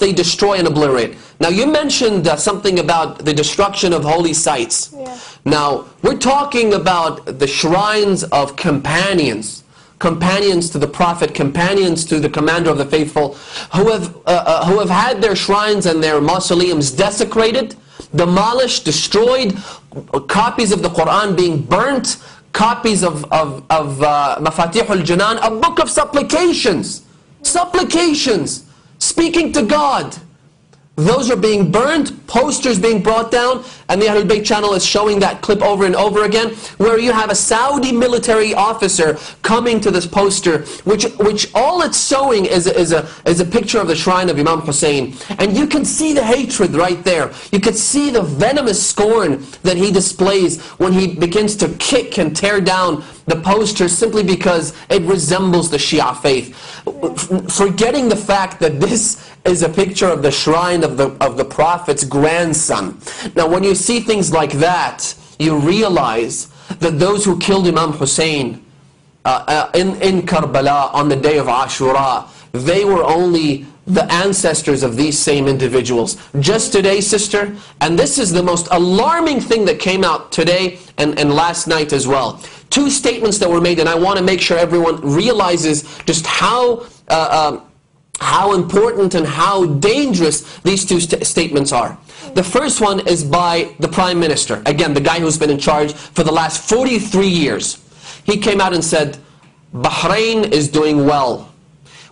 they destroy and obliterate. Now you mentioned something about the destruction of holy sites. Yeah. Now we're talking about the shrines of companions to the Prophet, companions to the commander of the faithful, who have had their shrines and their mausoleums desecrated, demolished, destroyed, copies of the Quran being burnt, copies of Mafatih al-Janan, a book of supplications, speaking to God. Those are being burned, posters being brought down, and the Ahlabait channel is showing that clip over and over again, where you have a Saudi military officer coming to this poster, which all it's showing is a picture of the shrine of Imam Hussain. And you can see the hatred right there. You can see the venomous scorn that he displays when he begins to kick and tear down the poster simply because it resembles the Shia faith. Forgetting the fact that this is a picture of the shrine of the Prophet's grandson. Now when you see things like that, you realize that those who killed Imam Hussain in Karbala on the day of Ashura, they were only the ancestors of these same individuals. Just today, sister, and this is the most alarming thing that came out today and last night as well. Two statements that were made, and I want to make sure everyone realizes just how important and how dangerous these two statements are. The first one is by the Prime Minister, again, the guy who's been in charge for the last 43 years. He came out and said, Bahrain is doing well.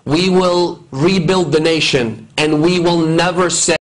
We will rebuild the nation, and we will never say